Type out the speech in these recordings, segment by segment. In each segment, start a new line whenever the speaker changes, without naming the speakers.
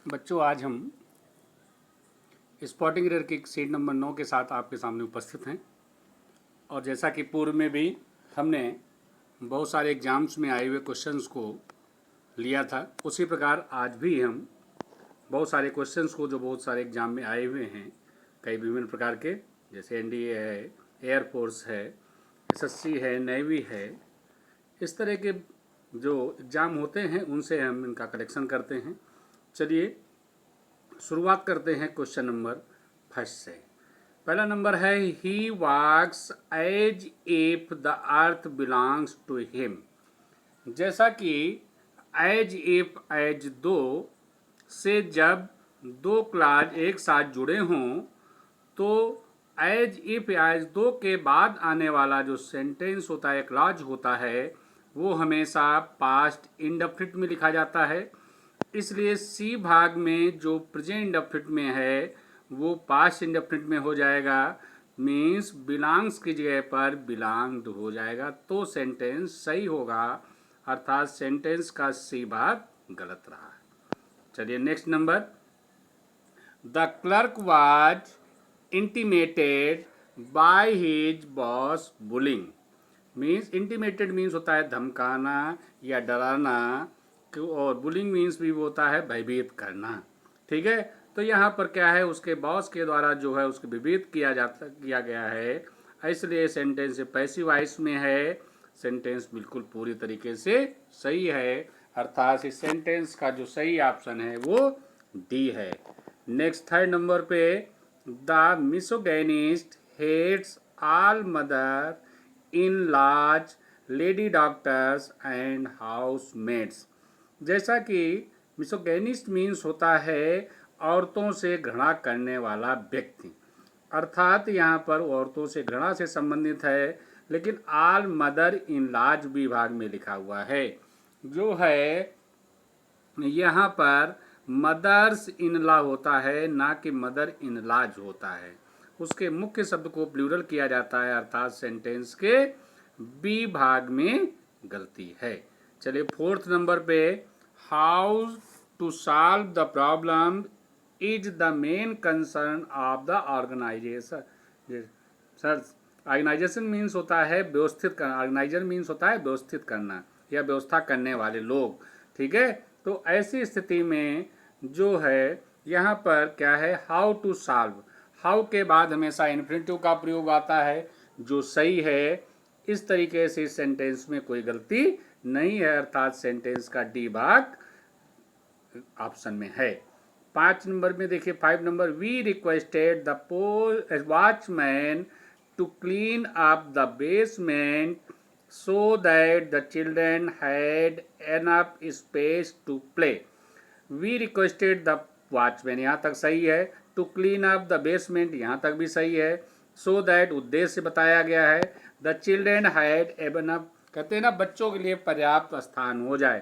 बच्चों, आज हम स्पॉटिंग एरर की सीट नंबर 9 के साथ आपके सामने उपस्थित हैं। और जैसा कि पूर्व में भी हमने बहुत सारे एग्जाम्स में आए हुए क्वेश्चंस को लिया था, उसी प्रकार आज भी हम बहुत सारे क्वेश्चंस को जो बहुत सारे एग्जाम में आए हुए हैं, कई विभिन्न प्रकार के, जैसे एनडीए है, एयरफोर्स है, एसएससी है, नेवी है, इस तरह के जो एग्ज़ाम होते हैं उनसे हम इनका कलेक्शन करते हैं। चलिए शुरुआत करते हैं क्वेश्चन नंबर फर्स्ट से। पहला नंबर है, he walks as if the earth belongs to him. जैसा कि एज इफ एज दो से जब दो क्लास एक साथ जुड़े हों तो एज इफ एज दो के बाद आने वाला जो सेंटेंस होता है, क्लॉज होता है, वो हमेशा पास्ट इंडेफिनिट में लिखा जाता है। इसलिए सी भाग में जो प्रेजेंट इंडेफिनिट में है वो पास्ट इंडेफिनिट में हो जाएगा, मीन्स बिलोंग्स की जगह पर बिलोंग्ड हो जाएगा, तो सेंटेंस सही होगा, अर्थात सेंटेंस का सी भाग गलत रहा है। चलिए next number, the clerk was intimated by his boss bullying. Means intimated means होता है धमकाना या डराना, और बुलिंग मीन्स भी होता है भयभीत करना। ठीक है, तो यहाँ पर क्या है, उसके बॉस के द्वारा जो है उसको भयभीत किया गया है, इसलिए सेंटेंस पैसिव वॉइस में है। सेंटेंस बिल्कुल पूरी तरीके से सही है, अर्थात इस सेंटेंस का जो सही ऑप्शन है वो डी है। नेक्स्ट थर्ड नंबर पे, the misogynist hates all mother in laws, lady doctors and house maids. जैसा कि मिसोगैनिस्ट मीन्स होता है औरतों से घृणा करने वाला व्यक्ति, अर्थात यहाँ पर औरतों से घृणा से संबंधित है, लेकिन ऑल मदर इन लॉज विभाग में लिखा हुआ है। जो है यहाँ पर मदर्स इन लॉ होता है, ना कि मदर इन लॉज होता है। उसके मुख्य शब्द को प्लूरल किया जाता है, अर्थात सेंटेंस के बी भाग में गलती है। चलिए फोर्थ नंबर पे, how to solve the problem is the main concern of the organization. Sir, organization means होता है व्यवस्थित करना, ऑर्गेनाइजर मीन्स होता है व्यवस्थित करना या व्यवस्था करने वाले लोग। ठीक है, तो ऐसी स्थिति में जो है यहाँ पर क्या है, हाउ टू सॉल्व, हाउ के बाद हमेशा इन्फिनेटिव का प्रयोग आता है, जो सही है। इस तरीके से सेंटेंस में कोई गलती नहीं है, अर्थात सेंटेंस का डी भाग ऑप्शन में है। 5 नंबर में देखिए, 5 number, we requested the watchman to clean up the basement so that the children had enough space to play. We requested the watchman, यहाँ तक सही है। to clean up the basement, यहाँ तक भी सही है। so that, उद्देश्य बताया गया है। the children had enough, कहते हैं ना बच्चों के लिए पर्याप्त स्थान हो जाए,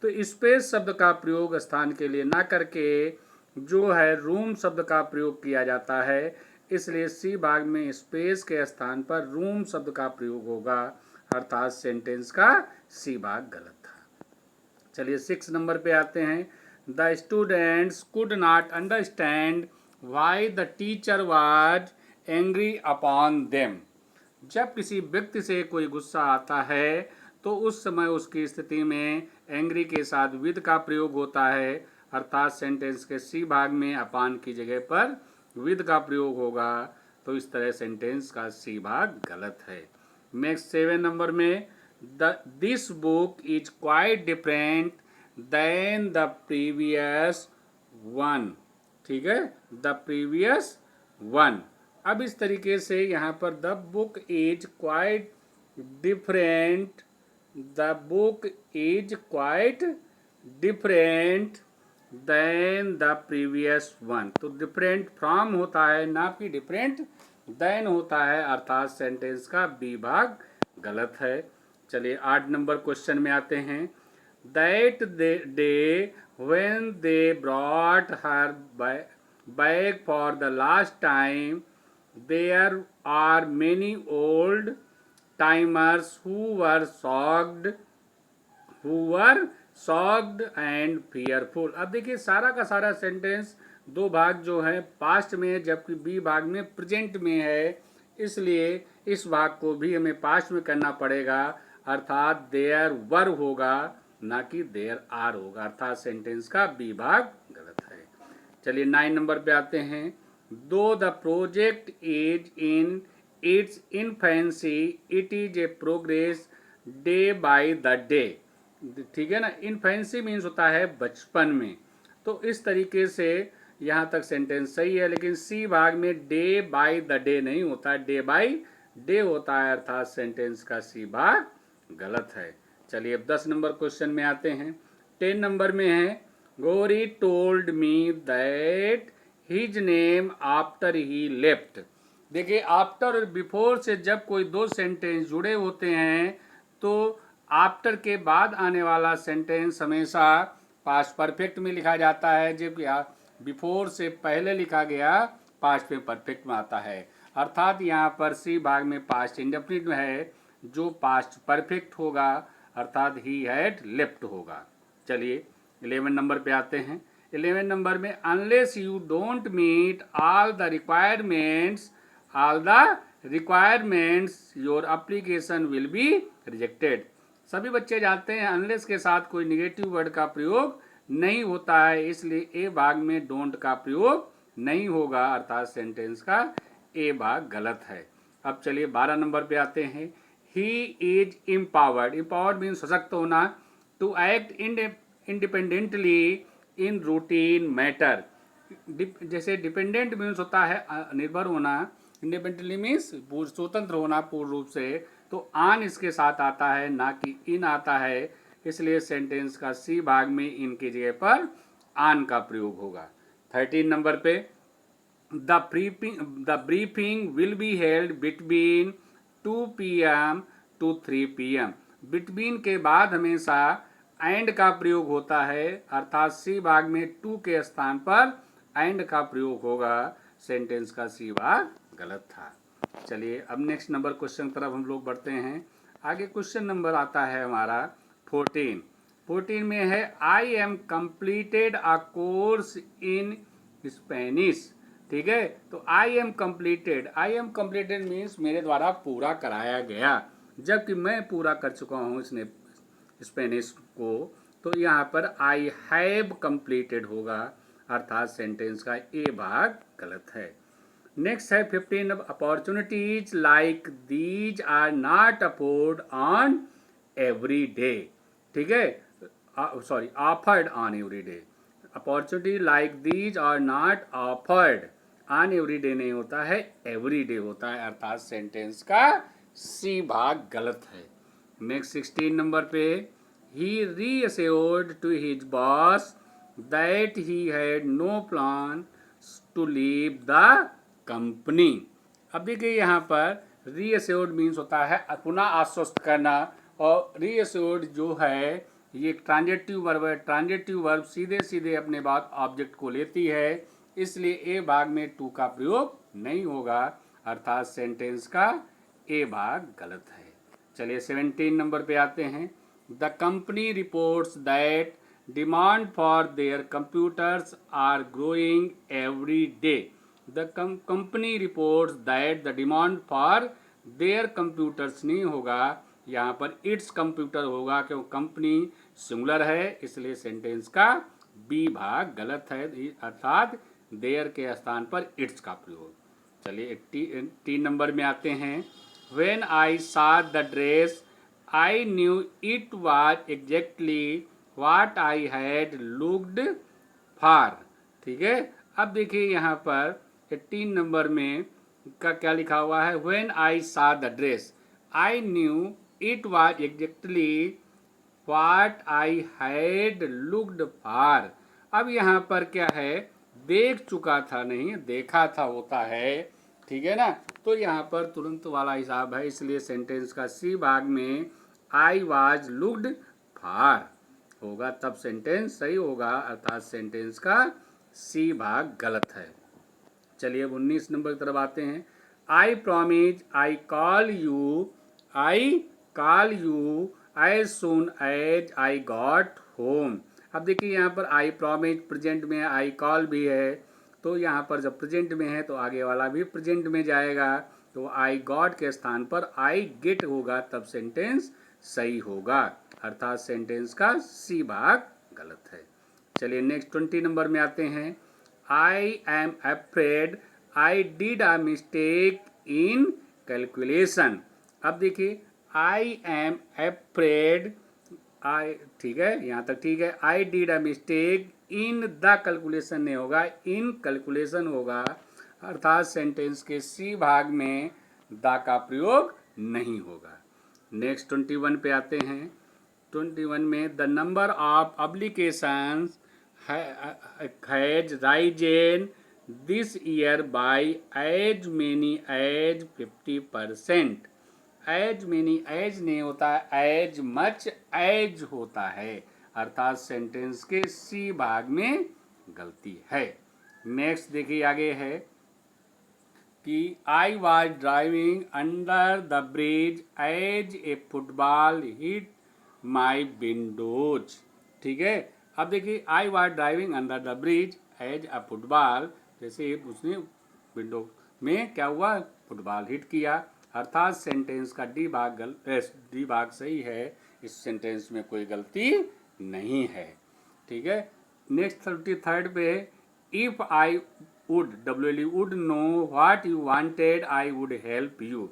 तो स्पेस शब्द का प्रयोग स्थान के लिए ना करके जो है रूम शब्द का प्रयोग किया जाता है, इसलिए सी भाग में स्पेस के स्थान पर रूम शब्द का प्रयोग होगा, अर्थात सेंटेंस का सी भाग गलत था। चलिए 6 नंबर पे आते हैं, the students could not understand why the teacher was angry upon them. जब किसी व्यक्ति से कोई गुस्सा आता है तो उस समय उसकी स्थिति में एंग्री के साथ विद का प्रयोग होता है, अर्थात सेंटेंस के सी भाग में अपान की जगह पर विद का प्रयोग होगा, तो इस तरह सेंटेंस का सी भाग गलत है। नेक्स्ट 7 नंबर में, this book is quite different than the previous one. ठीक है, द प्रीवियस वन। अब इस तरीके से यहाँ पर the book is quite different, the book is quite different than the previous one, तो डिफरेंट फ्रॉम होता है, ना कि डिफरेंट देन होता है, अर्थात सेंटेंस का बी भाग गलत है। चलिए 8 नंबर क्वेश्चन में आते हैं, that day when they brought her back for the last time there are many old timers who were shocked shocked and fearful. अब देखिए सारा का सारा सेंटेंस दो भाग जो है पास्ट में है, जबकि बी भाग में प्रेजेंट में है, इसलिए इस भाग को भी हमें पास्ट में करना पड़ेगा, अर्थात देयर वर होगा, ना कि देयर आर होगा, अर्थात सेंटेंस का बी भाग गलत है। चलिए 9 नंबर पे आते हैं। दो the project is in its infancy it is a progress day by the day. ठीक है ना, इनफेंसी मीन्स होता है बचपन में, तो इस तरीके से यहाँ तक सेंटेंस सही है, लेकिन सी भाग में डे बाय द डे नहीं होता है, डे बाय डे होता है, अर्थात सेंटेंस का सी भाग गलत है। चलिए अब 10 नंबर क्वेश्चन में आते हैं। 10 नंबर में है Gauri told me that his name after he left. देखिए आफ्टर और बिफोर से जब कोई दो सेंटेंस जुड़े होते हैं तो आफ्टर के बाद आने वाला सेंटेंस हमेशा पास्ट परफेक्ट में लिखा जाता है, जबकि बिफोर से पहले लिखा गया पास्ट में परफेक्ट में आता है, अर्थात यहाँ पर सी भाग में पास्ट इंडेफिनिट में है, जो पास्ट परफेक्ट होगा, अर्थात ही हैड लेफ्ट होगा। चलिए 11 नंबर पे आते हैं। 11 नंबर में unless you don't meet all the requirements your application will be rejected. सभी बच्चे जानते हैं अनलेस के साथ कोई निगेटिव वर्ड का प्रयोग नहीं होता है, इसलिए ए भाग में डोंट का प्रयोग नहीं होगा, अर्थात सेंटेंस का ए भाग गलत है। अब चलिए 12 नंबर पे आते हैं। He is empowered, empowered means सशक्त होना, to act independently in routine matter. जैसे डिपेंडेंट मीन्स होता है निर्भर होना, इंडिपेंडेंटली मीन्स स्वतंत्र होना पूर्ण रूप से, तो आन इसके साथ आता है, ना कि इन आता है, इसलिए सेंटेंस का सी भाग में इन की जगह पर आन का प्रयोग होगा। 13 नंबर पे the briefing will be held between 2 PM to 3 PM। Between के बाद हमेशा एंड का प्रयोग होता है, अर्थात सी भाग में 2 के स्थान पर एंड का प्रयोग होगा, सेंटेंस का सी भाग गलत था। चलिए अब नेक्स्ट नंबर क्वेश्चन की तरफ हम लोग बढ़ते हैं। आगे क्वेश्चन नंबर आता है हमारा 14 में है I am completed a course in Spanish. ठीक है, तो आई एम कंप्लीटेड मीन्स मेरे द्वारा पूरा कराया गया, जबकि मैं पूरा कर चुका हूँ इसने स्पेनिश को, तो यहाँ पर आई हैव कंप्लीटेड होगा, अर्थात सेंटेंस का ए भाग गलत है। नेक्स्ट है 15 opportunities like these are not afford on every day. ठीक है, sorry offered on every day. Opportunity like these are not offered on every day नहीं होता है, एवरी डे होता है, अर्थात सेंटेंस का सी भाग गलत है। नेक्स्ट 16 नंबर पे he reassured to his boss that he had no plan to leave the company. अब देखिए यहाँ पर रीअश्योर्ड मीन्स होता है पुनः आश्वस्त करना, और रीअश्योर्ड जो है ये ट्रांजेक्टिव वर्ब है, ट्रांजेक्टिव वर्ब सीधे सीधे अपने बाद ऑब्जेक्ट को लेती है, इसलिए ए भाग में टू का प्रयोग नहीं होगा, अर्थात सेंटेंस का ए भाग गलत है। चलिए 17 नंबर पे आते हैं। The company reports that demand for their computers are growing every day. The company reports that the demand for their computers नहीं होगा, यहाँ पर इट्स कंप्यूटर होगा, क्योंकि कंपनी सिंगुलर है, इसलिए सेंटेंस का बी भाग गलत है, अर्थात देयर के स्थान पर इट्स का प्रयोग। चलिए 3 नंबर में आते हैं। When I saw the dress, I knew it was exactly what I had looked for। ठीक है, अब देखिए यहाँ पर 18 नंबर में का क्या लिखा हुआ है, When I saw the dress, I knew it was exactly what I had looked for। अब यहाँ पर क्या है, देख चुका था नहीं देखा था होता है, ठीक है ना, तो यहाँ पर तुरंत वाला हिसाब है, इसलिए सेंटेंस का सी भाग में आई वाज लुक्ड फार होगा, तब सेंटेंस सही होगा, अर्थात सेंटेंस का सी भाग गलत है। चलिए अब 19 नंबर की तरफ आते हैं। I promise I call you as soon as I got home. अब देखिए यहाँ पर आई प्रॉमिस प्रेजेंट में, आई कॉल भी है, तो यहाँ पर जब प्रेजेंट में है तो आगे वाला भी प्रेजेंट में जाएगा, तो आई गॉट के स्थान पर आई गेट होगा, तब सेंटेंस सही होगा, अर्थात सेंटेंस का सी भाग गलत है। चलिए नेक्स्ट 20 नंबर में आते हैं। I am afraid I did a mistake in calculation. अब देखिए आई एम अफ्रेड, आई ठीक है, यहाँ तक ठीक है। I did a mistake in the calculation नहीं होगा, इन कैलकुलेशन होगा, अर्थात सेंटेंस के सी भाग में द का प्रयोग नहीं होगा। नेक्स्ट 21 पे आते हैं। 21 में the number of applications has risen this year by as many as 50%। As many as नहीं होता है, एज मच एज होता है, अर्थात सेंटेंस के सी भाग में गलती है। नेक्स्ट देखिए आगे है कि I was driving under the bridge as a football hit my windows. ठीक है, अब देखिए I was driving under the bridge as a football, जैसे उसने विंडो में क्या हुआ, फुटबॉल हिट किया, अर्थात सेंटेंस का डी भाग सही है, इस सेंटेंस में कोई गलती नहीं है। ठीक है, नेक्स्ट 33rd पे, if I would would know what you wanted I would help you.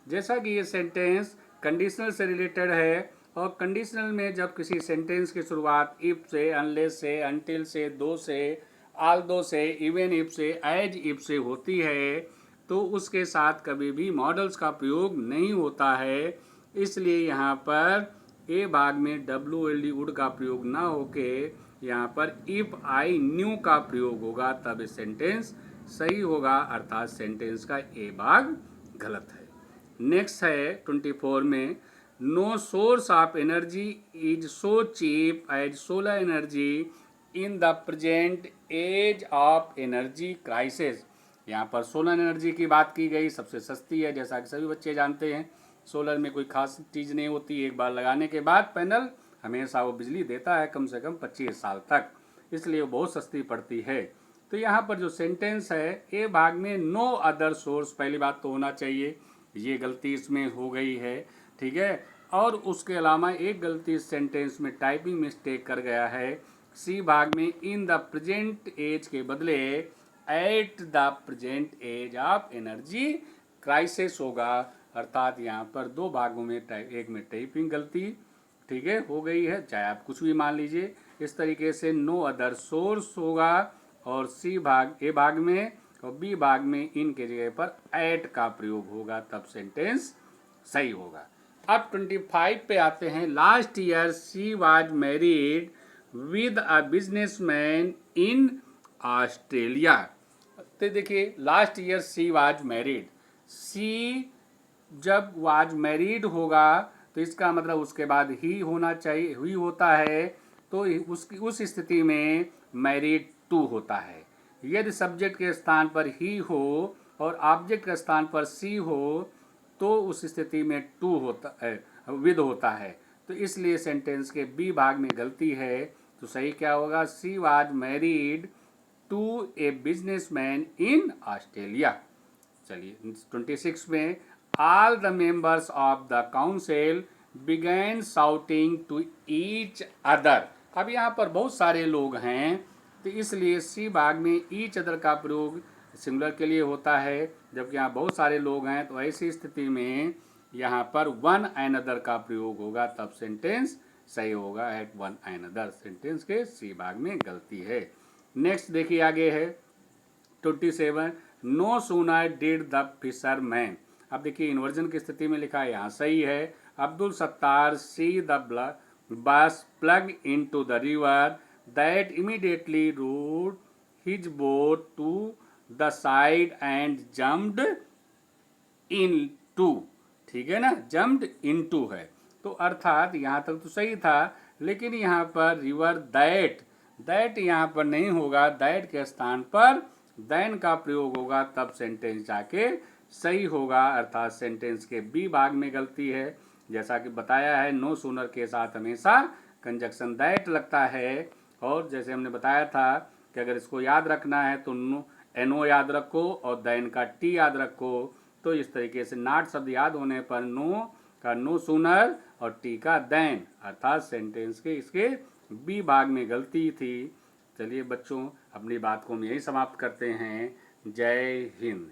जैसा कि ये सेंटेंस कंडीशनल से रिलेटेड है, और कंडीशनल में जब किसी सेंटेंस की शुरुआत इफ से, अनलेस से, अनटिल से, दो से, आल्दो से, इवन इफ से, एज इफ से होती है, तो उसके साथ कभी भी मॉडल्स का प्रयोग नहीं होता है। इसलिए यहाँ पर ए भाग में वुड का प्रयोग ना होके यहाँ पर इफ आई न्यू का प्रयोग होगा, तब सेंटेंस सही होगा, अर्थात सेंटेंस का ए भाग गलत है। नेक्स्ट है 24 में, no source of energy is so cheap as solar energy in the present age of energy crisis. यहाँ पर सोलर एनर्जी की बात की गई, सबसे सस्ती है, जैसा कि सभी बच्चे जानते हैं। सोलर में कोई खास चीज़ नहीं होती, एक बार लगाने के बाद पैनल हमेशा वो बिजली देता है कम से कम 25 साल तक, इसलिए वो बहुत सस्ती पड़ती है। तो यहाँ पर जो सेंटेंस है ए भाग में नो अदर सोर्स, पहली बात तो होना चाहिए, ये गलती इसमें हो गई है। ठीक है, और उसके अलावा एक गलती इस सेंटेंस में टाइपिंग मिस्टेक कर गया है, सी भाग में इन द प्रेजेंट एज के बदले at the present age of energy crisis होगा, अर्थात यहाँ पर दो भागों में एक में टाइपिंग गलती ठीक है हो गई है, चाहे आप कुछ भी मान लीजिए। इस तरीके से नो अदर सोर्स होगा, और सी भाग ए भाग में और बी भाग में इन के जगह पर एट का प्रयोग होगा, तब सेंटेंस सही होगा। अब 25 पे आते हैं। Last year she was married with a businessman in Australia. तो देखिए last year she was married, see जब वाज मैरिड होगा तो इसका मतलब उसके बाद ही होना चाहिए, हुई होता है, तो उस स्थिति में मैरिड टू होता है। यदि सब्जेक्ट के स्थान पर ही हो और ऑब्जेक्ट के स्थान पर सी हो तो उस स्थिति में टू होता है, विद होता है, तो इसलिए सेंटेंस के बी भाग में गलती है। तो सही क्या होगा, she was married to a businessman in Australia. चलिए 26 में, all the members of the council began shouting to each other. अब यहाँ पर बहुत सारे लोग हैं, तो इसलिए सी भाग में ईच अदर का प्रयोग सिंगुलर के लिए होता है, जबकि यहाँ बहुत सारे लोग हैं, तो ऐसी स्थिति में यहाँ पर वन एंड अदर का प्रयोग होगा, तब सेंटेंस सही होगा, at one and other. Sentence के सी भाग में गलती है। नेक्स्ट देखिए आगे है 27, no sooner did the fisherman. अब देखिए इन्वर्जन की स्थिति में लिखा है, यहाँ सही है। Abdul Sattar see the bus plug into the river that immediately rowed his boat to the side and jumped into. ठीक है ना, जम्प्ड इन टू है, तो अर्थात यहाँ तक तो सही था, लेकिन यहाँ पर रिवर दैट यहाँ पर नहीं होगा, दैट के स्थान पर देन का प्रयोग होगा, तब सेंटेंस जाके सही होगा, अर्थात सेंटेंस के बी भाग में गलती है। जैसा कि बताया है, नो सूनर के साथ हमेशा कंजक्शन दैट लगता है। और जैसे हमने बताया था कि अगर इसको याद रखना है तो NO याद रखो और देन का T याद रखो। तो इस तरीके से नॉट शब्द याद होने पर नो का नो सूनर और T का देन, अर्थात सेंटेंस के इसके बी भाग में गलती थी। चलिए बच्चों, अपनी बात को हम यही समाप्त करते हैं। जय हिंद।